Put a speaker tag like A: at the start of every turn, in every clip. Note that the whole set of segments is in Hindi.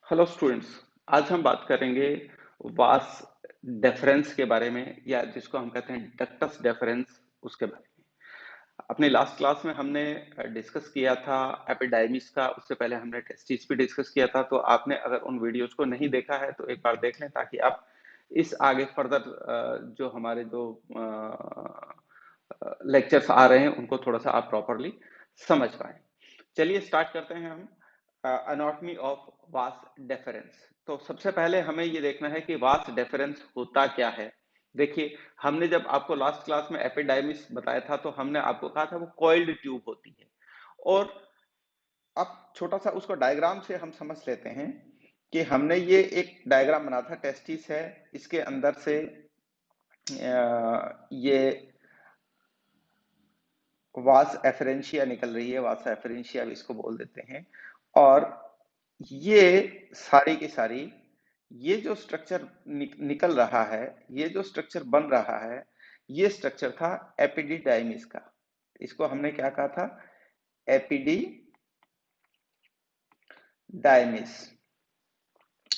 A: Hello students. आज हम बात करेंगे वास डेफरेंस के बारे में, या जिसको हम कहते हैं डक्टस डेफरेंस, उसके बारे में। अपने लास्ट क्लास में हमने डिस्कस किया था एपिडाइमिस का। उससे पहले हमने टेस्टिस भी डिस्कस किया था। तो आपने अगर उन वीडियोस को नहीं देखा है तो एक बार देख लें, ताकि आप इस आगे फर्दर जो हमारे जो लेक्चर्स आ रहे हैं उनको थोड़ा सा आप प्रॉपरली समझ पाए। चलिए स्टार्ट करते हैं हम एनाटॉमी ऑफ वास डेफरेंस। तो सबसे पहले हमें ये देखना है कि वास डेफरेंस होता क्या है। देखिए, हमने जब आपको लास्ट क्लास में एपिडाइमिस बताया था तो हमने आपको कहा था वो कॉइल्ड ट्यूब होती है। और अब छोटा सा उसको डायग्राम से हम समझ लेते हैं कि हमने ये एक डायग्राम बना था। टेस्टिस है, इसके अंदर से ये वास एफरेंशिया निकल रही है, वास एफरेंशिया इसको बोल देते हैं। और ये सारी की सारी ये जो स्ट्रक्चर निकल रहा है, ये जो स्ट्रक्चर बन रहा है, ये स्ट्रक्चर था एपिडिडाइमिस का। इसको हमने क्या कहा था? Epididymis,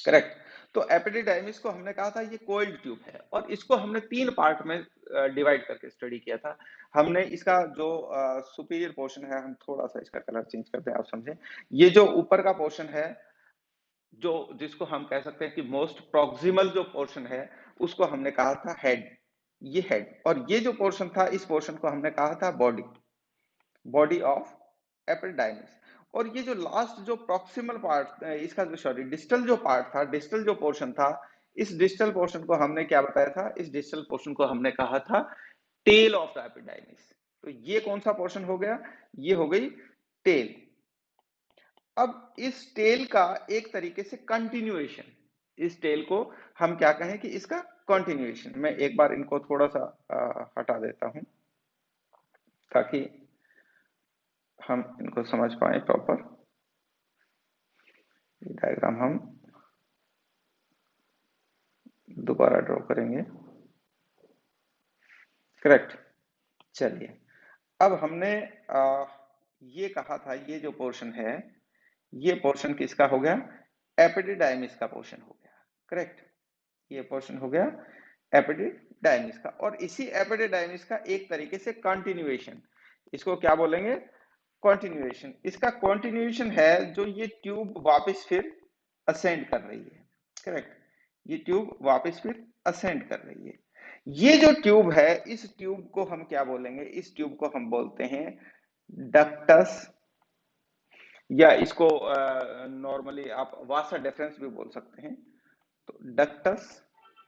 A: correct. तो एपिडिडाइमिस को हमने कहा था ये कोइल्ड ट्यूब है, और इसको हमने तीन पार्ट में डिवाइड करके स्टडी किया था। हमने इसका जो सुपीरियर पोर्शन है, हम थोड़ा सा इसका कलर चेंज करते हैं, आप समझें। ये जो ऊपर का पोर्शन है, जो जिसको हम कह सकते हैं कि मोस्ट प्रोक्सिमल जो पोर्शन है, उसको हमने कहा था हेड। ये हेड। और ये जो पोर्शन था, इस पोर्शन को हमने कहा था बॉडी, बॉडी ऑफ एपिडाइमिस। और ये जो लास्ट जो प्रॉक्सिमल पार्ट इसका जो सॉरी डिस्टल जो पार्ट था, डिस्टल जो पोर्शन था, इस डिस्टल पोर्शन को हमने क्या बताया था? इस डिस्टल पोर्शन को हमने कहा था टेल ऑफ द एपिडाइमिस। तो ये कौन सा पोर्शन हो गया? ये हो गई टेल। अब इस टेल का एक तरीके से कंटिन्यूएशन, इस टेल को हम क्या कहें कि इसका कंटिन्यूएशन। मैं एक बार इनको थोड़ा सा हटा देता हूं, ताकि हम इनको समझ पाए प्रॉपर। ये डायग्राम हम दोबारा ड्रॉ करेंगे, करेक्ट। चलिए, अब हमने ये कहा था, ये जो पोर्शन है, ये पोर्शन किसका हो गया? एपिडिडाइमिस का पोर्शन हो गया, करेक्ट। ये पोर्शन हो गया एपिडिडाइमिस का। और इसी एपिडिडाइमिस का एक तरीके से कंटिन्यूएशन, इसको क्या बोलेंगे? कंटिन्यूएशन। इसका कंटिन्यूएशन है जो ये ट्यूब वापस फिर असेंड कर रही है, करेक्ट। ये ट्यूब वापस फिर असेंड कर रही है। ये जो ट्यूब है, इस ट्यूब को हम क्या बोलेंगे? इस ट्यूब को हम बोलते हैं डक्टस, या इसको नॉर्मली आप वासा डेफरेंस भी बोल सकते हैं। तो डक्टस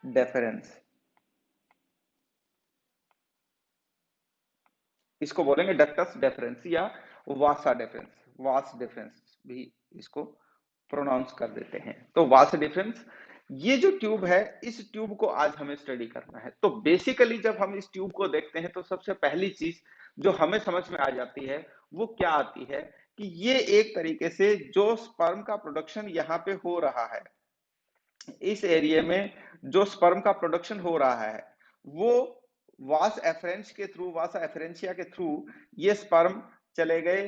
A: डेफरेंस, इसको बोलेंगे डक्टस डेफरेंस, या वासा डेफरेंस, वास डिफरेंस भी इसको प्रोनाउंस कर देते हैं। तो वास डिफरेंस, ये जो ट्यूब है, इस ट्यूब को आज हमें स्टडी करना है। तो बेसिकली जब हम इस ट्यूब को देखते हैं तो सबसे पहली चीज जो हमें समझ में आ जाती है वो क्या आती है कि ये एक तरीके से जो स्पर्म का प्रोडक्शन यहाँ पे हो रहा है, इस एरिया में जो स्पर्म का प्रोडक्शन हो रहा है, वो वास एफरेंस के थ्रू, वासा एफरेंशिया के थ्रू ये स्पर्म चले गए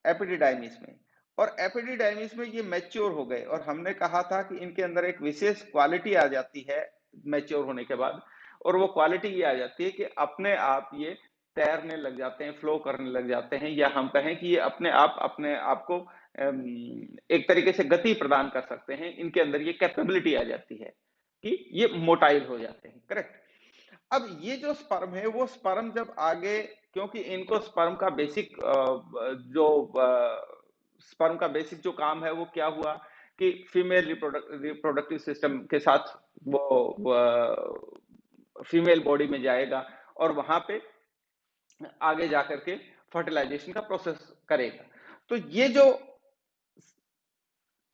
A: एपिडिडाइमिस में। और एपिडिडाइमिस में ये मैच्योर हो गए। और हमने कहा था कि इनके अंदर एक विशेष क्वालिटी आ जाती है मैच्योर होने के बाद। और वो क्वालिटी ये आ जाती है कि अपने आप ये तैरने लग जाते हैं, फ्लो करने लग जाते हैं, या हम कहें कि ये अपने आप को एक तरीके से गति प्रदान कर सकते हैं। इनके अंदर ये कैपेबिलिटी आ जाती है कि ये मोटाइल हो जाते हैं, करेक्ट। अब ये जो स्पर्म है, वो स्पर्म जब आगे, क्योंकि इनको स्पर्म का बेसिक जो स्पर्म का बेसिक जो काम है वो क्या हुआ कि फीमेल रिप्रोडक्टिव सिस्टम के साथ वो फीमेल बॉडी में जाएगा, और वहां पे आगे जाकर के फर्टिलाइजेशन का प्रोसेस करेगा। तो ये जो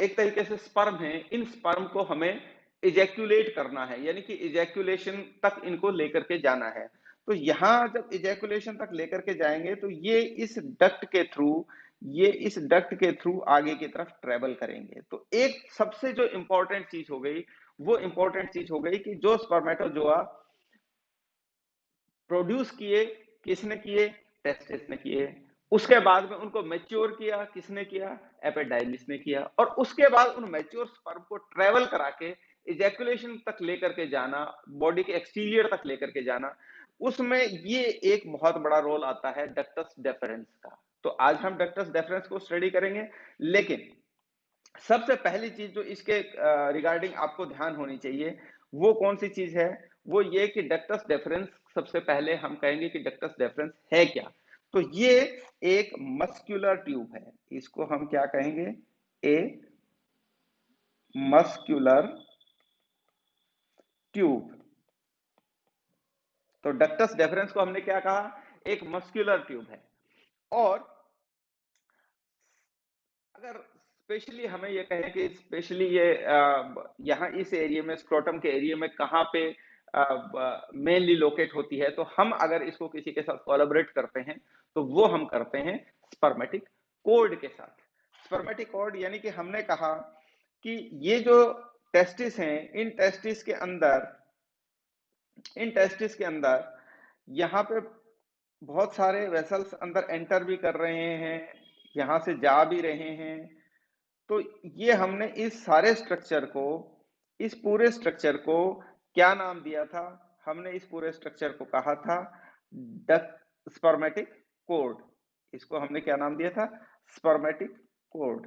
A: एक तरीके से स्पर्म है, इन स्पर्म को हमें इजैक्यूलेट करना है, यानी कि इजैक्यूलेशन तक इनको लेकर के जाना है। तो यहां जब इजैक्यूलेशन तक लेकर के जाएंगे तो ये इस डक्ट के थ्रू, ये इस डक्ट के थ्रू आगे की तरफ ट्रेवल करेंगे। तो एक सबसे जो इंपॉर्टेंट चीज हो गई, वो इंपॉर्टेंट चीज हो गई कि जो स्पर्मेटोजोआ प्रोड्यूस किए, किसने किए? टेस्टिस ने किए। उसके बाद में उनको मैच्योर किया, किसने किया? एपिडाइमिस ने किया, और उसके बाद उन मैच्योर स्पर्म को ट्रेवल करा के इजैकुलेशन तक लेकर के जाना, बॉडी के एक्सटीरियर तक लेकर के जाना, उसमें ये एक बहुत बड़ा रोल आता है डक्टस डेफरेंस का। तो आज हम डक्टस डेफरेंस को स्टडी करेंगे, लेकिन सबसे पहली चीज जो इसके रिगार्डिंग आपको ध्यान होनी चाहिए वो कौन सी चीज है, वो ये कि डक्टस डेफरेंस, सबसे पहले हम कहेंगे कि डक्टस डेफरेंस है क्या। तो ये एक मस्कुलर ट्यूब है, इसको हम क्या कहेंगे, ए मस्कुलर ट्यूब। तो डक्टस डेफरेंस को हमने क्या कहा, एक मस्कुलर ट्यूब है। और अगर स्पेशली हमें ये कहें कि स्पेशली ये यहाँ इस एरिया में, स्क्रोटम के एरिया में कहाँ पे मेनली लोकेट होती है, तो हम अगर इसको किसी के साथ कोलैबोरेट करते हैं तो वो हम करते हैं स्पर्मेटिक कॉर्ड के साथ। स्पर्मेटिक कॉर्ड यानी कि हमने कहा कि ये जो टेस्टिस हैं, इन टेस्टिस के अंदर यहाँ पे बहुत सारे वेसल्स अंदर एंटर भी कर रहे हैं, यहां से जा भी रहे हैं। तो ये हमने इस सारे स्ट्रक्चर को, इस पूरे स्ट्रक्चर को क्या नाम दिया था, हमने इस पूरे स्ट्रक्चर को कहा था स्पर्मेटिक कॉर्ड। इसको हमने क्या नाम दिया था, स्पर्मेटिक कॉर्ड,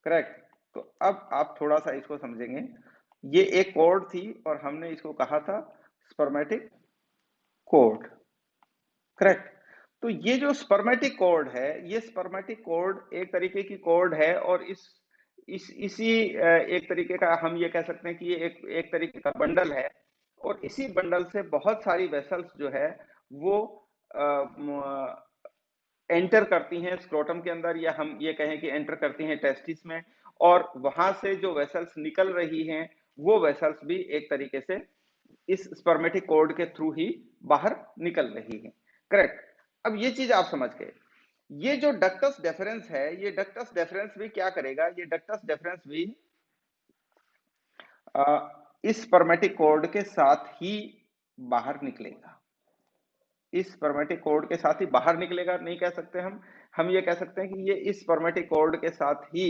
A: करेक्ट। तो अब आप थोड़ा सा इसको समझेंगे, ये एक कॉर्ड थी और हमने इसको कहा था स्पर्मेटिक कॉर्ड, करेक्ट। तो ये जो स्पर्मेटिक कॉर्ड है, ये स्पर्मेटिक कॉर्ड एक तरीके की कॉर्ड है, और इसी एक तरीके का हम ये कह सकते हैं कि ये एक तरीके का बंडल है, और इसी बंडल से बहुत सारी वेसल्स जो है वो एंटर करती हैं स्क्रोटम के अंदर, या हम ये कहें कि एंटर करती हैं टेस्टिस में, और वहां से जो वेसल्स निकल रही हैं वो वेसल्स भी एक तरीके से इस स्पर्मेटिक कॉर्ड के थ्रू ही बाहर निकल रही है, करेक्ट। अब ये चीज आप समझ गए। ये जो डक्टस डेफरेंस है, ये डक्टस डेफरेंस भी क्या करेगा, ये डक्टस डेफरेंस भी इस स्पर्मेटिक कॉर्ड के साथ ही बाहर निकलेगा, इस स्पर्मेटिक कॉर्ड के साथ ही बाहर निकलेगा नहीं कह सकते हम ये कह सकते हैं कि ये इस स्पर्मेटिक कॉर्ड के साथ ही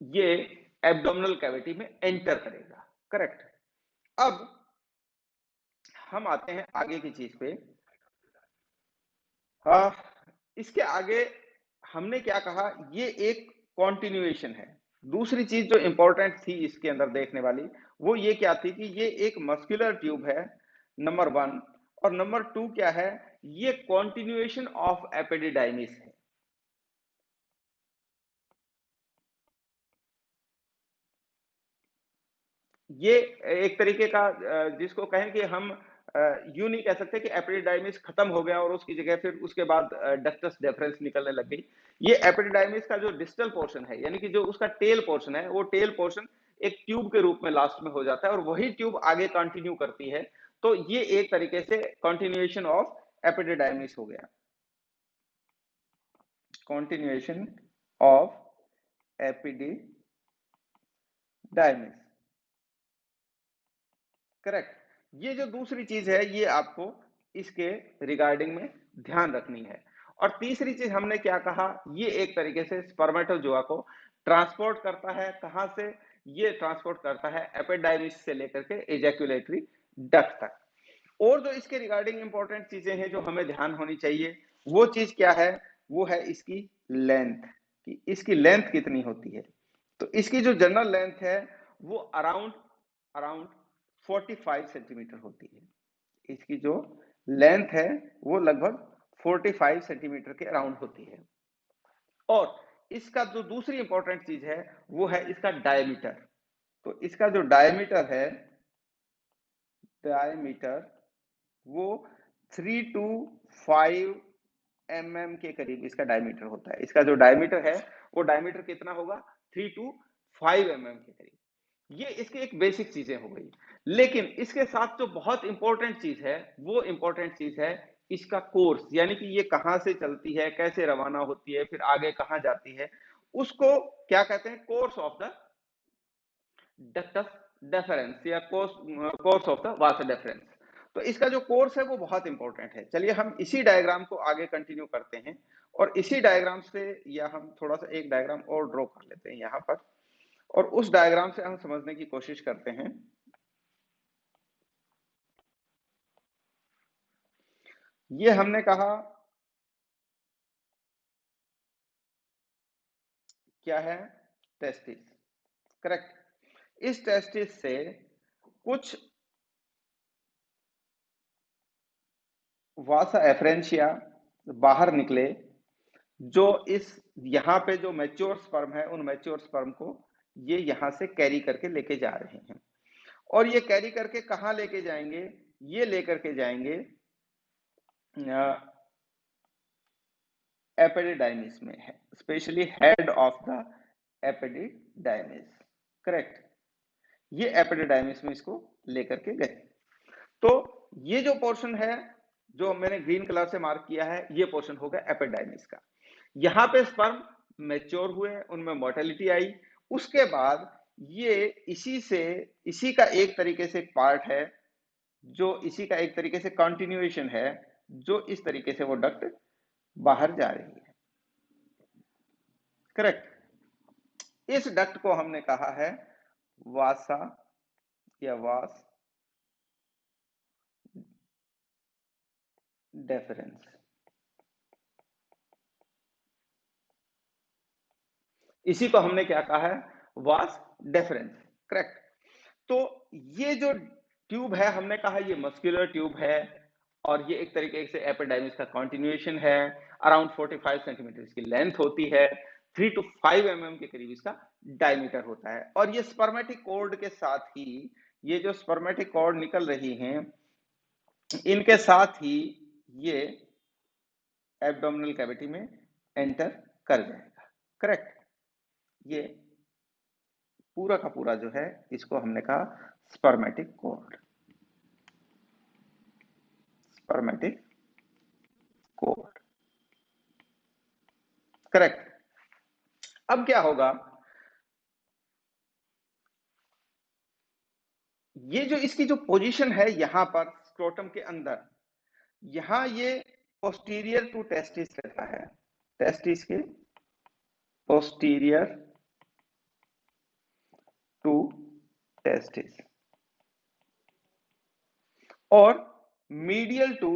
A: ये एब्डोमिनल कैविटी में एंटर करेगा, करेक्ट। अब हम आते हैं आगे की चीज पे। इसके आगे हमने क्या कहा, ये एक कॉन्टिन्यूएशन है। दूसरी चीज जो इंपॉर्टेंट थी इसके अंदर देखने वाली, वो ये क्या थी कि ये एक मस्कुलर ट्यूब है, नंबर 1, और नंबर 2 क्या है, ये कॉन्टिन्यूएशन ऑफ एपिडिडाइमिस है। ये एक तरीके का जिसको कहें कि हम यूं नहीं कह सकते कि एपिडिडाइमिस खत्म हो गया और उसकी जगह फिर उसके बाद डक्टस डेफरेंस निकलने लग गई। ये एपिडिडाइमिस का जो डिस्टल पोर्शन है, यानी कि जो उसका टेल पोर्शन है, वो टेल पोर्शन एक ट्यूब के रूप में लास्ट में हो जाता है, और वही ट्यूब आगे कंटिन्यू करती है। तो ये एक तरीके से कंटिन्यूएशन ऑफ एपिडिडाइमिस हो गया, कंटिन्यूएशन ऑफ एपिडिडाइमिस, करेक्ट। ये जो दूसरी चीज है ये आपको इसके रिगार्डिंग में ध्यान रखनी है। और तीसरी चीज हमने क्या कहा, ये एक तरीके से स्पर्मेटोजोआ को ट्रांसपोर्ट करता है, कहां से, ये ट्रांसपोर्ट करता है एपिडाइमिस से लेकर के एजैक्युलेटरी डक्ट तक। और जो इसके रिगार्डिंग इंपॉर्टेंट चीजें हैं जो हमें ध्यान होनी चाहिए, वो चीज क्या है, वो है इसकी लेंथ, कि इसकी लेंथ कितनी होती है। तो इसकी जो जनरल लेंथ है वो अराउंड अराउंड 45 सेंटीमीटर होती है। इसकी जो लेंथ है वो लगभग 45 सेंटीमीटर के अराउंड होती है। और इसका जो दूसरी इंपॉर्टेंट चीज है वो है इसका डायमीटर। तो इसका जो डायमीटर वो 3 to 5 mm के करीब इसका डायमीटर होता है। इसका जो डायमीटर है वो डायमीटर कितना होगा, 3 to 5 mm के करीब। ये इसकी एक बेसिक चीजें हो गई। लेकिन इसके साथ जो बहुत इंपॉर्टेंट चीज है, वो इंपॉर्टेंट चीज है इसका कोर्स, यानी कि ये कहां से चलती है, कैसे रवाना होती है, फिर आगे कहां जाती है, उसको क्या कहते हैं, course of the ductus deferens, या course of the vas deferens. तो इसका जो कोर्स है वो बहुत इंपॉर्टेंट है। चलिए हम इसी डायग्राम को आगे कंटिन्यू करते हैं और इसी डायग्राम से, या हम थोड़ा सा एक डायग्राम और ड्रॉ कर लेते हैं यहाँ पर, और उस डायग्राम से हम समझने की कोशिश करते हैं। ये हमने कहा क्या है, टेस्टिस, करेक्ट। इस टेस्टिस से कुछ वासा एफरेंशिया बाहर निकले, जो इस यहाँ पे जो मैच्योर स्पर्म है उन मैच्योर स्पर्म को ये यहाँ से कैरी करके लेके जा रहे हैं। और ये कैरी करके कहाँ लेके जाएंगे, ये लेकर के जाएंगे एपिडिडाइमिस में है, specially head of the epididymis, correct. ये एपिडिडाइमिस में इसको लेकर के गए। तो ये जो पोर्शन है जो मैंने ग्रीन कलर से मार्क किया है, ये पोर्शन होगा एपिडाइमिस का। यहाँ पे स्पर्म मैच्योर हुए, उनमें मोर्टेलिटी आई, उसके बाद ये इसी का एक तरीके से पार्ट है, जो इसी का एक तरीके से कंटिन्यूएशन है, जो इस तरीके से वो डक्ट बाहर जा रही है, करेक्ट। इस डक्ट को हमने कहा है वासा या वास डेफरेंस। इसी को हमने क्या कहा है, वास डेफरेंस, करेक्ट। तो ये जो ट्यूब है हमने कहा ये मस्कुलर ट्यूब है, और ये एक तरीके से एपिडाइमिस का कंटिन्यूएशन है। अराउंड 45 सेंटीमीटर इसकी लेंथ होती है, 3 to 5 mm के करीब इसका डायमीटर होता है। और ये स्पर्मेटिक कॉर्ड के साथ ही, ये जो स्पर्मेटिक कॉर्ड निकल रही हैं, इनके साथ ही ये एब्डोमिनल कैविटी में एंटर कर जाएगा, करेक्ट। ये पूरा का पूरा जो है, इसको हमने कहा spermatic cord, spermatic cord, correct. अब क्या होगा, ये जो इसकी जो पोजीशन है यहां पर स्क्रोटम के अंदर, यहां ये पोस्टीरियर टू टेस्टिस रहता है, टेस्टिस के पोस्टीरियर टू टेस्टिस, और medial to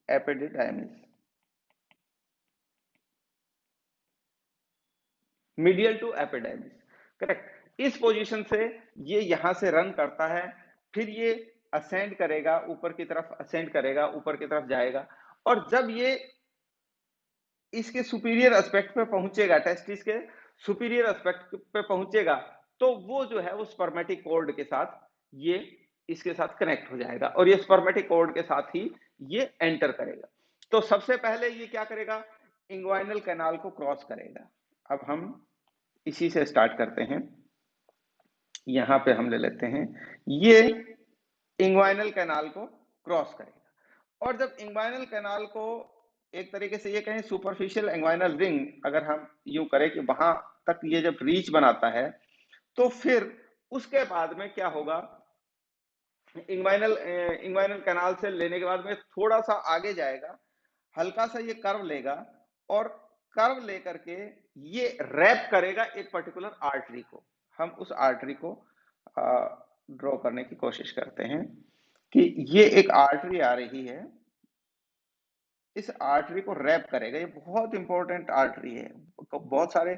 A: epididymis, medial to epididymis, correct. इस पोजीशन से ये यहां से रन करता है, फिर ये असेंड करेगा, ऊपर की तरफ असेंड करेगा, ऊपर की तरफ जाएगा, और जब ये इसके सुपीरियर एस्पेक्ट पे पहुंचेगा, टेस्टिस के सुपीरियर एस्पेक्ट पे पहुंचेगा, तो वो जो है वो स्पर्मेटिक कॉर्ड के साथ ये इसके साथ कनेक्ट हो जाएगा, और ये स्पर्मेटिक कॉर्ड के साथ ही ये एंटर करेगा। तो सबसे पहले ये क्या करेगा, इंग्वाइनल कैनाल को क्रॉस करेगा। अब हम इसी से स्टार्ट करते हैं, यहां पे हम ले लेते हैं, ये इंग्वाइनल कैनाल को क्रॉस करेगा। और जब इंग्वाइनल कैनाल को, एक तरीके से ये कहें सुपरफिशियल इंग्वाइनल रिंग, अगर हम यूं करें कि वहां तक ये जब रीच बनाता है, तो फिर उसके बाद में क्या होगा, इंग्वाइनल कैनाल से लेने के बाद में थोड़ा सा आगे जाएगा, हल्का सा ये कर्व लेगा, और कर्व लेकर के ये रैप करेगा एक पर्टिकुलर आर्टरी को। हम उस आर्टरी को ड्रॉ करने की कोशिश करते हैं कि ये एक आर्टरी आ रही है, इस आर्टरी को रैप करेगा। ये बहुत इंपॉर्टेंट आर्टरी है, बहुत सारे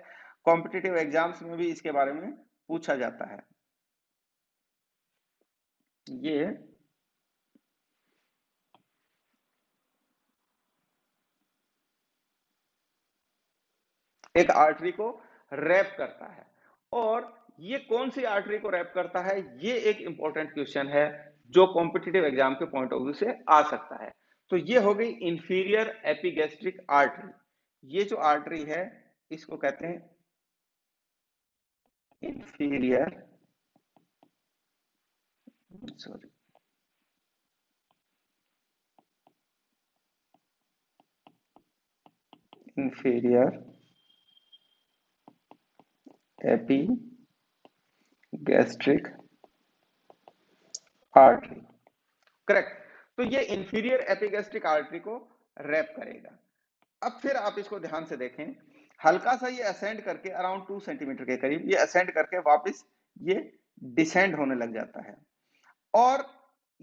A: कॉम्पिटिटिव एग्जाम्स में भी इसके बारे में पूछा जाता है। ये एक आर्टरी को रैप करता है, और ये कौन सी आर्टरी को रैप करता है, ये एक इंपॉर्टेंट क्वेश्चन है जो कॉम्पिटिटिव एग्जाम के पॉइंट ऑफ व्यू से आ सकता है। तो ये हो गई इंफीरियर एपिगैस्ट्रिक आर्टरी। ये जो आर्टरी है इसको कहते हैं inferior, sorry, inferior epigastric gastric artery, correct. तो ये इंफीरियर एपिगैस्ट्रिक आर्टरी को रैप करेगा। अब फिर आप इसको ध्यान से देखें, हल्का सा ये असेंड करके अराउंड 2 सेंटीमीटर के करीब ये असेंड करके वापस ये डिसेंड होने लग जाता है। और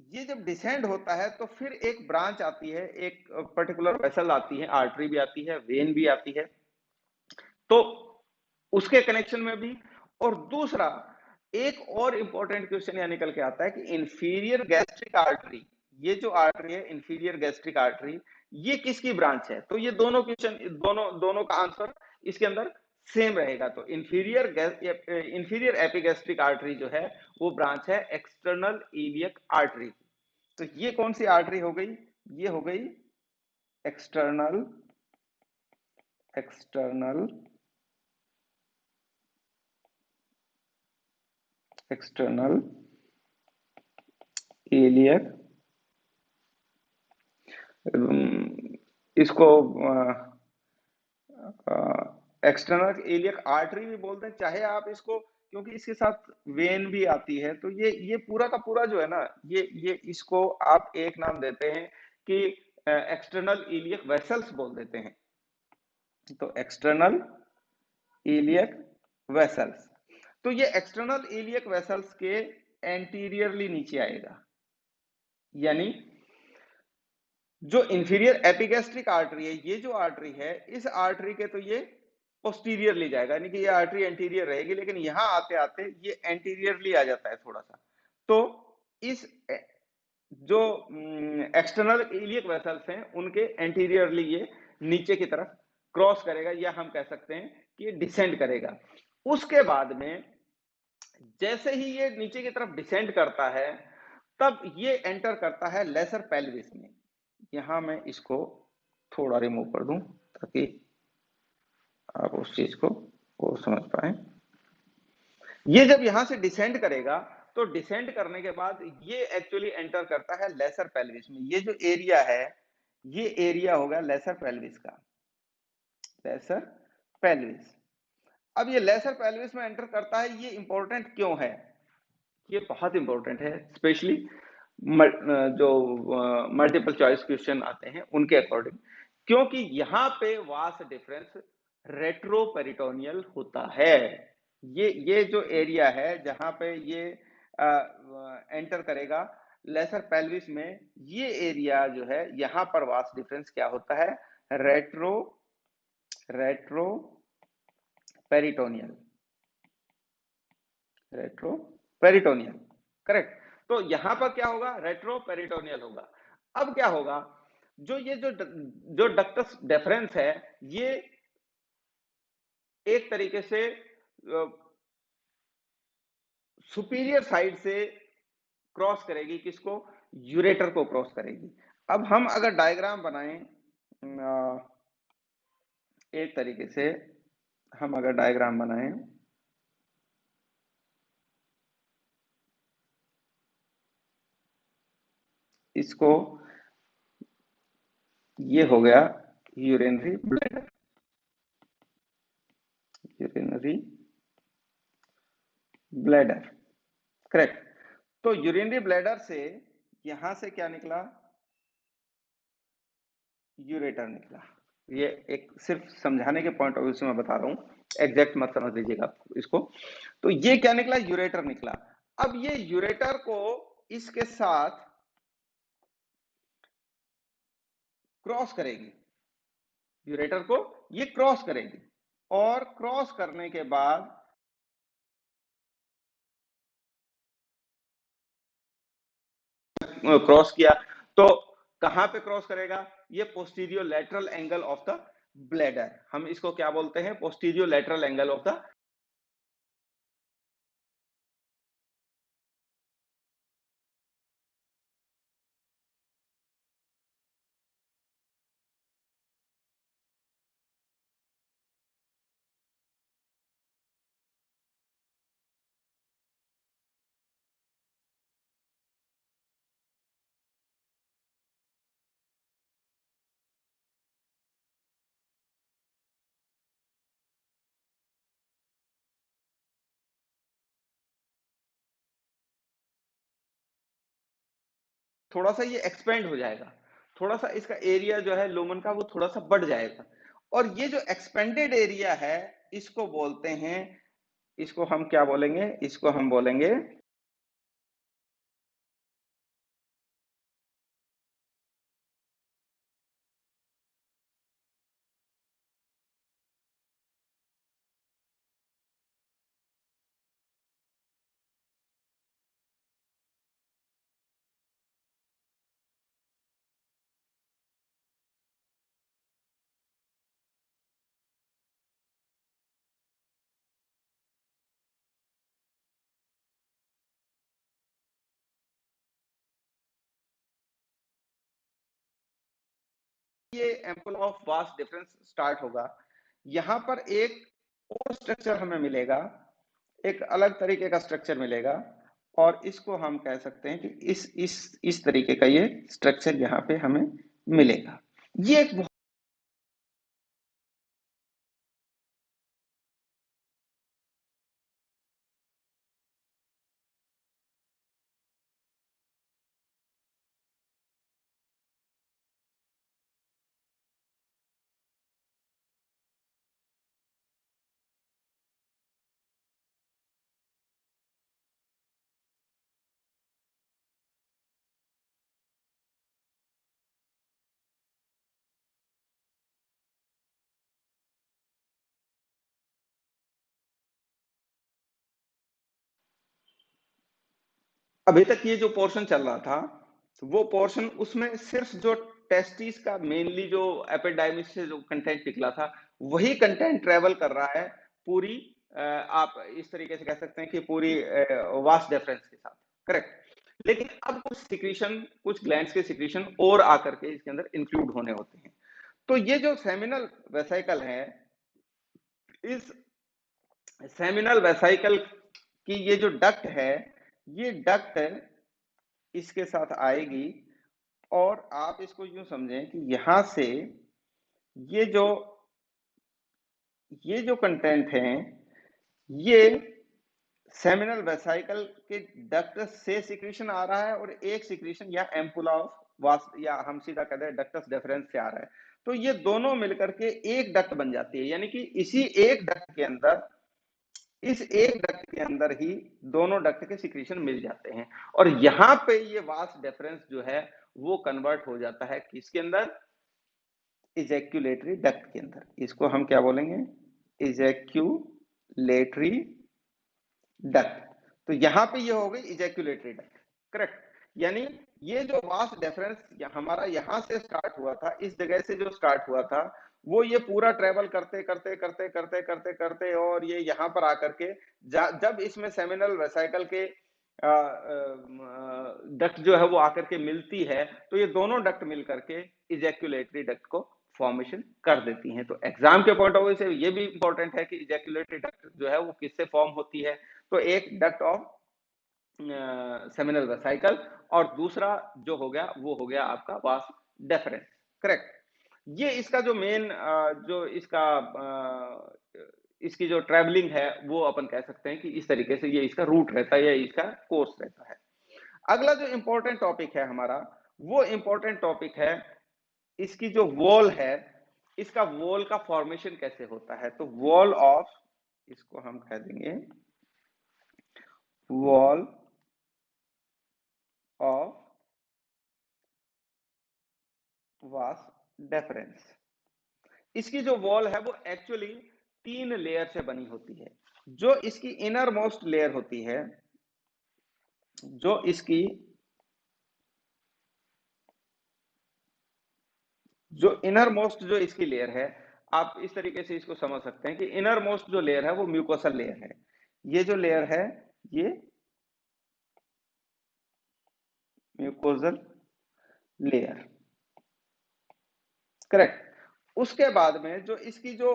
A: ये जब डिसेंड होता है तो फिर एक ब्रांच आती है, एक पर्टिकुलर वेसल आती है, आर्टरी भी आती है, वेन भी आती है, तो उसके कनेक्शन में भी। और दूसरा एक और इंपॉर्टेंट क्वेश्चन यहां निकल के आता है कि इंफीरियर गैस्ट्रिक आर्टरी, ये जो आर्टरी है इंफीरियर गैस्ट्रिक आर्टरी, ये किसकी ब्रांच है? तो ये दोनों क्वेश्चन, दोनों दोनों का आंसर इसके अंदर सेम रहेगा। तो इंफीरियर एपिगैस्ट्रिक आर्टरी जो है वो ब्रांच है एक्सटर्नल इलियक आर्टरी। तो ये कौन सी आर्टरी हो गई? ये हो गई एक्सटर्नल एक्सटर्नल एक्सटर्नल इलियक, इसको एक्सटर्नल इलियक आर्टरी भी बोलते हैं, चाहे आप इसको, क्योंकि इसके साथ वेन भी आती है, तो ये पूरा का पूरा जो है ना, ये इसको आप एक नाम देते हैं कि एक्सटर्नल इलियक वेसल्स बोल देते हैं। तो एक्सटर्नल इलियक वेसल्स, तो ये एक्सटर्नल इलियक वेसल्स के एंटीरियरली नीचे आएगा, यानी जो इंफीरियर एपिगैस्ट्रिक आर्टरी है, ये जो आर्टरी है, इस आर्टरी के तो ये पोस्टीरियरली जाएगा, यानी कि ये आर्टरी एंटीरियर रहेगी, लेकिन यहां आते आते ये एंटीरियरली आ जाता है थोड़ा सा। तो इस जो एक्सटर्नल इलियक वेसल्स हैं उनके एंटीरियरली ये नीचे की तरफ क्रॉस करेगा, या हम कह सकते हैं कि ये डिसेंड करेगा। उसके बाद में जैसे ही ये नीचे की तरफ डिसेंड करता है, तब ये एंटर करता है लेसर पेल्विस में। यहां मैं इसको थोड़ा रिमूव कर दूं ताकि आप उस चीज को समझ पाए। ये जब यहां से डिसेंड करेगा, तो डिसेंड करने के बाद ये एक्चुअली एंटर करता है लेसर पेल्विस में। ये जो एरिया है, ये एरिया होगा लेसर पेल्विस का, लेसर पेल्विस। अब ये लेसर पेल्विस में एंटर करता है, ये इंपॉर्टेंट क्यों है? ये बहुत इंपॉर्टेंट है, स्पेशली जो मल्टीपल चॉइस क्वेश्चन आते हैं उनके अकॉर्डिंग, क्योंकि यहां पे वास डिफरेंस रेट्रोपेरिटोनियल होता है। ये जो एरिया है जहां पे ये एंटर करेगा लेसर पेल्विस में, ये एरिया जो है यहां पर वास डिफरेंस क्या होता है? Retro peritoneal, retro peritoneal, correct. तो यहां पर क्या होगा? रेट्रो पेरिटोनियल होगा। अब क्या होगा? जो डक्टस डेफरेंस है, ये एक तरीके से सुपीरियर साइड से क्रॉस करेगी, किसको? यूरेटर को क्रॉस करेगी। अब हम अगर डायग्राम बनाएं, एक तरीके से हम अगर डायग्राम बनाएं, इसको, ये हो गया urinary bladder, urinary bladder, correct. तो यूरिनरी ब्लैडर से यहां से क्या निकला? यूरेटर निकला। ये एक सिर्फ समझाने के पॉइंट ऑफ व्यू से मैं बता रहा हूं, एग्जैक्ट मत समझ लीजिएगा इसको। तो ये क्या निकला? यूरेटर निकला। अब ये यूरेटर को इसके साथ क्रॉस करेगी, यूरेटर को ये क्रॉस करेगी, और क्रॉस करने के बाद क्रॉस किया, तो कहां पे क्रॉस करेगा? ये posterior lateral angle of the bladder, हम इसको क्या बोलते हैं? Posterior lateral angle of the थोड़ा सा ये एक्सपेंड हो जाएगा, थोड़ा सा इसका एरिया जो है लुमेन का वो थोड़ा सा बढ़ जाएगा। और ये जो एक्सपेंडेड एरिया है इसको बोलते हैं, इसको हम क्या बोलेंगे, इसको हम बोलेंगे ये ample of vast difference start होगा। यहां पर एक और स्ट्रक्चर हमें मिलेगा, एक अलग तरीके का स्ट्रक्चर मिलेगा, और इसको हम कह सकते हैं कि इस तरीके का ये स्ट्रक्चर यहाँ पे हमें मिलेगा। ये एक अभी तक ये जो पोर्शन चल रहा था वो पोर्शन, उसमें सिर्फ जो टेस्टिस का मेनली जो एपिडाइमिस से जो कंटेंट निकला था वही कंटेंट ट्रेवल कर रहा है पूरी, आप इस तरीके से कह सकते हैं कि पूरी वास्ट डिफरेंस के साथ, करेक्ट। लेकिन अब कुछ सिक्रीशन, कुछ ग्लैंड्स के सिक्रीशन और आकर के इसके अंदर इंक्लूड होने होते हैं। तो ये जो सेमिनल वेसाइकल है, इस सेमिनल वेसाइकल की ये जो डक्ट है, ये डक्ट इसके साथ आएगी, और आप इसको यूं समझें कि यहां से ये जो ये जो कंटेंट है ये सेमिनल वेसाइकल के डक्ट से सिक्रीशन आ रहा है, और एक सिक्रीशन या एम्पुला ऑफ वास, या हम सीधा कहते हैं डक्टस डेफरेंस से आ रहा है। तो ये दोनों मिलकर के एक डक्ट बन जाती है, यानी कि इसी एक डक्ट के अंदर, इस एक डक्ट के अंदर ही दोनों डक्ट के सिक्रीशन मिल जाते हैं, और यहां पे ये वास डिफरेंस जो है वो कन्वर्ट हो जाता है किसके अंदर, इजैक्यूलेटरी डक्ट के अंदर। इसको हम क्या बोलेंगे, इजैक्यूलेटरी डक्ट। तो यहां पे ये हो गई इजैक्यूलेटरी डक्ट, करेक्ट। यानी ये जो वास्ट डिफरेंस हमारा यहां से स्टार्ट हुआ था, इस जगह से जो स्टार्ट हुआ था, वो ये पूरा ट्रेवल करते करते करते करते करते करते और ये यहां पर आकर के जब इसमें सेमिनल वेसाइकल के डक्ट जो है वो आकर के मिलती है, तो ये दोनों डक्ट मिल करके इजैक्यूलेटरी डक्ट को फॉर्मेशन कर देती हैं। तो एग्जाम के पॉइंट ऑफ व्यू से ये भी इंपॉर्टेंट है कि इजैक्यूलेटरी डक्ट जो है वो किससे फॉर्म होती है। तो एक डक्ट ऑफ सेमिनल वेसाइकल, और दूसरा जो हो गया वो हो गया आपका वास डेफरेंस, करेक्ट। ये इसका जो मेन जो इसका इसकी जो ट्रेवलिंग है वो अपन कह सकते हैं कि इस तरीके से ये इसका रूट रहता है या इसका कोर्स रहता है। अगला जो इंपॉर्टेंट टॉपिक है हमारा, वो इंपॉर्टेंट टॉपिक है इसकी जो वॉल है, इसका वॉल का फॉर्मेशन कैसे होता है। तो वॉल ऑफ, इसको हम कह देंगे वॉल ऑफ वास डिफरेंस। इसकी जो वॉल है वो एक्चुअली 3 लेयर से बनी होती है। जो इसकी इनर मोस्ट लेयर होती है, जो इसकी जो इनर मोस्ट जो इसकी लेयर है, आप इस तरीके से इसको समझ सकते हैं कि इनर मोस्ट जो लेयर है वो म्यूकोसल लेयर है। ये जो लेयर है ये म्यूकोजल लेयर, करेक्ट। उसके बाद में जो इसकी जो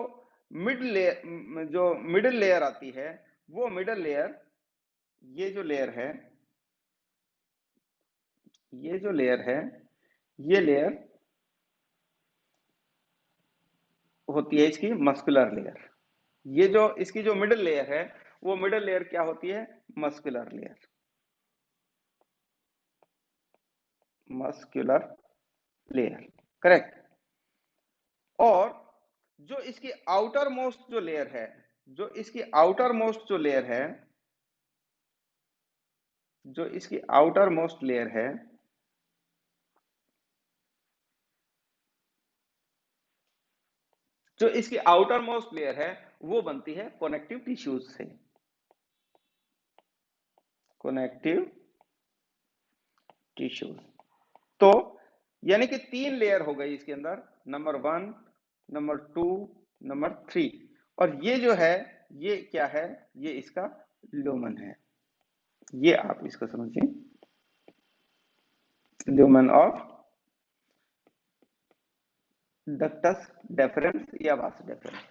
A: मिड लेयर, जो मिडिल लेयर आती है, वो मिडिल लेयर, ये जो लेयर है, ये जो लेयर है, ये लेयर होती है इसकी मस्कुलर लेयर। ये जो इसकी जो मिडिल लेयर है, वो मिडिल लेयर क्या होती है, muscular layer. Muscular layer, correct. और जो इसकी आउटर मोस्ट जो लेयर है, जो इसकी आउटर मोस्ट जो लेयर है, जो इसकी आउटर मोस्ट लेयर है, जो इसकी आउटर मोस्ट लेयर है वो बनती है कनेक्टिव टिश्यूज से। कनेक्टिव टिश्यूज, तो यानी कि 3 लेयर हो गई इसके अंदर, नंबर 1, नंबर 2, नंबर 3। और ये जो है ये क्या है, ये इसका लुमेन है। ये आप इसको समझिए, लुमेन ऑफ डक्टस डेफरेंस या वास डेफरेंस।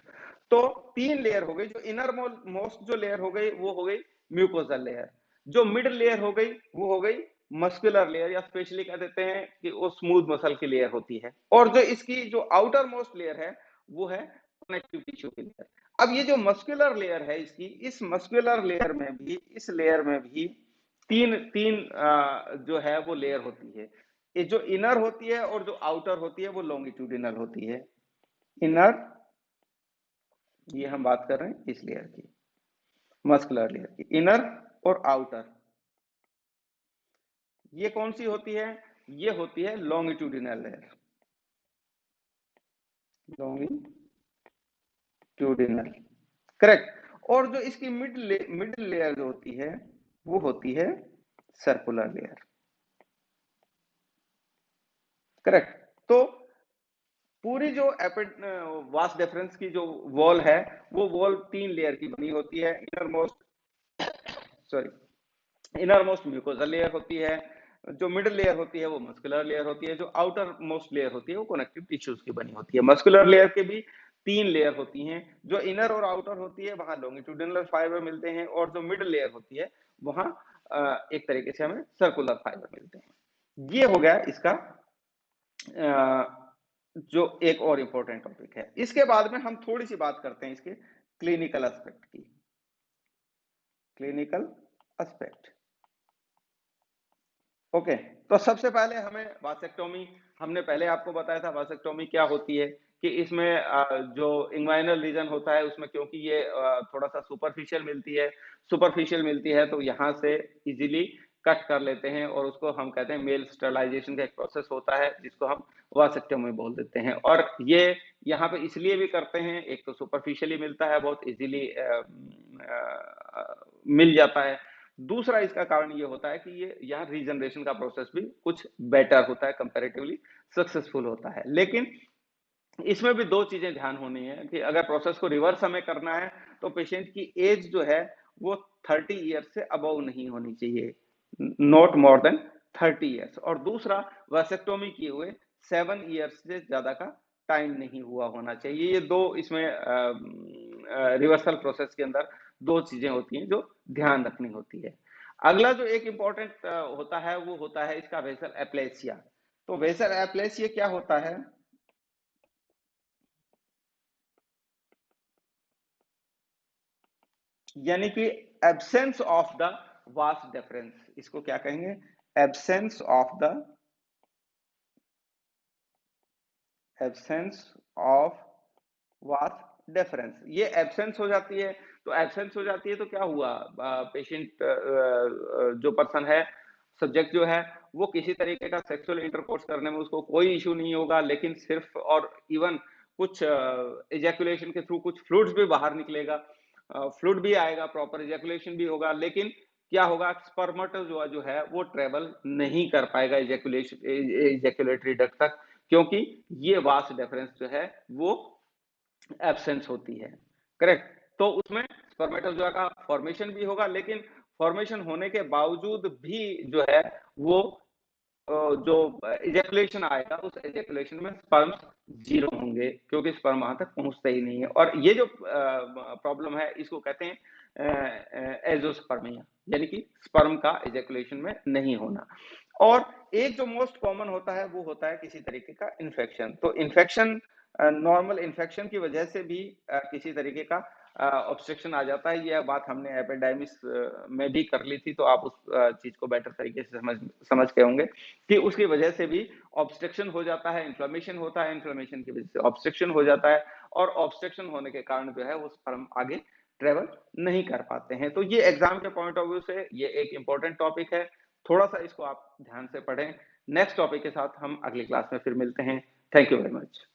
A: तो 3 लेयर हो गई। जो इनर मोस्ट जो लेयर हो गई वो हो गई म्यूकोजल लेयर। जो मिड लेयर हो गई वो हो गई मस्कुलर लेयर, या स्पेशली कह देते हैं कि वो स्मूथ मसल की लेयर होती है। और जो इसकी जो आउटर मोस्ट लेयर है वो है कनेक्टिव टिश्यू की लेयर। अब ये जो मस्कुलर लेयर है इसकी, इस मस्कुलर लेयर में भी, इस लेयर में भी तीन तीन जो है वो लेयर होती है। ये जो इनर होती है और जो आउटर होती है वो लॉन्गिट्यूडिनल होती है। इनर, ये हम बात कर रहे हैं इस लेयर की, मस्कुलर लेयर की। इनर और आउटर ये कौन सी होती है, ये होती है लॉन्गिट्यूडिनल लेयर, लॉन्गिट्यूडिनल, करेक्ट। और जो इसकी मिड लेयर जो होती है वो होती है सर्कुलर लेयर, करेक्ट। तो पूरी जो वास डिफरेंस की जो वॉल है वो वॉल 3 लेयर की बनी होती है। Inner most, sorry, inner most mucosal layer होती है, जो मिडिल लेयर होती है वो मस्कुलर लेयर होती है, जो आउटर मोस्ट लेयर होती है वो कनेक्टिव टिश्यूज की बनी होती है। मस्कुलर लेयर के भी 3 लेयर होती हैं। जो इनर और आउटर होती है वहां लॉन्गिट्यूडिनल फाइबर मिलते हैं, और जो मिडिल लेयर होती है वहां एक तरीके से हमें सर्कुलर फाइबर मिलते हैं। ये हो गया इसका जो एक और इंपॉर्टेंट टॉपिक है। इसके बाद में हम थोड़ी सी बात करते हैं इसके क्लिनिकल एस्पेक्ट की। Clinical aspect, okay. तो सबसे पहले हमें वासेक्टोमी, हमने पहले आपको बताया था वासेक्टोमी क्या होती है, कि इसमें जो इंग्वाइनल रीजन होता है उसमें, क्योंकि ये थोड़ा सा सुपरफिशियल मिलती है तो यहाँ से इजीली कट कर लेते हैं, और उसको हम कहते हैं मेल स्टरलाइजेशन का एक प्रोसेस होता है जिसको हम वासेक्टोमी बोल देते हैं। और ये यहाँ पे इसलिए भी करते हैं, एक तो सुपरफिशियली मिलता है, बहुत इजीली मिल जाता है। दूसरा इसका कारण ये होता है कि ये यहाँ रीजनरेशन का प्रोसेस भी कुछ बेटर होता है, कंपैरेटिवली सक्सेसफुल होता है। लेकिन इसमें भी 2 चीजें ध्यान होनी है कि अगर प्रोसेस को रिवर्स हमें करना है तो पेशेंट की एज जो है वो 30 ईयर्स से अबव नहीं होनी चाहिए, नॉट मोर देन 30 ईयर्स। और दूसरा, वासेक्टोमी किए हुए 7 ईयर्स से ज्यादा का टाइम नहीं हुआ होना चाहिए। ये 2 इसमें रिवर्सल प्रोसेस के अंदर 2 चीजें होती हैं जो ध्यान रखनी होती है। अगला जो एक इंपॉर्टेंट होता है वो होता है इसका वेसल एप्लेसिया। तो वेसल एप्लेसिया क्या होता है, यानी कि absence of the vas deferens, इसको क्या कहेंगे, absence of the, absence of vas deferens. ये एब्सेंस हो जाती है, तो एब्सेंस हो जाती है तो क्या हुआ, पेशेंट जो पर्सन है, सब्जेक्ट जो है, वो किसी तरीके का सेक्सुअल इंटरकोर्स करने में उसको कोई इश्यू नहीं होगा, लेकिन सिर्फ और इवन कुछ इजैकुलेशन के थ्रू कुछ फ्लूइड्स भी बाहर निकलेगा, फ्लूइड भी आएगा, प्रॉपर इजैकुलेशन भी होगा, लेकिन क्या होगा, स्पर्मेटोजोआ जो है वो ट्रेवल नहीं कर पाएगा इजैकुलेटरी डक्ट तक, क्योंकि ये वास डिफरेंस जो है वो एब्सेंस होती है, करेक्ट। तो उसमें स्पर्मेटोजोआ का फॉर्मेशन भी होगा, लेकिन फॉर्मेशन होने के बावजूद भी जो है वो जो इजैकुलेशन आएगा उस इजैकुलेशन में स्पर्म 0 होंगे, क्योंकि स्पर्म वहां तक पहुंचते ही नहीं है। और ये जो प्रॉब्लम है इसको कहते हैं एजोस्पर्मिया, यानी कि स्पर्म का इजैकुलेशन में नहीं होना। और एक जो मोस्ट कॉमन होता है वो होता है किसी तरीके का इन्फेक्शन। तो इन्फेक्शन, नॉर्मल इन्फेक्शन की वजह से भी किसी तरीके का ऑब्स्ट्रक्शन आ जाता है। यह बात हमने एपिडाइमिस में भी कर ली थी, तो आप उस चीज को बेटर तरीके से समझ गए होंगे कि उसकी वजह से भी ऑब्स्ट्रक्शन हो जाता है, इन्फ्लेमेशन होता है, इन्फ्लेमेशन की वजह से ऑब्स्ट्रक्शन हो जाता है, और ऑब्स्ट्रक्शन होने के कारण जो है वो स्पर्म आगे ट्रेवल नहीं कर पाते हैं। तो ये एग्जाम के पॉइंट ऑफ व्यू से ये एक इंपॉर्टेंट टॉपिक है, थोड़ा सा इसको आप ध्यान से पढ़ें। नेक्स्ट टॉपिक के साथ हम अगली क्लास में फिर मिलते हैं। Thank you very much.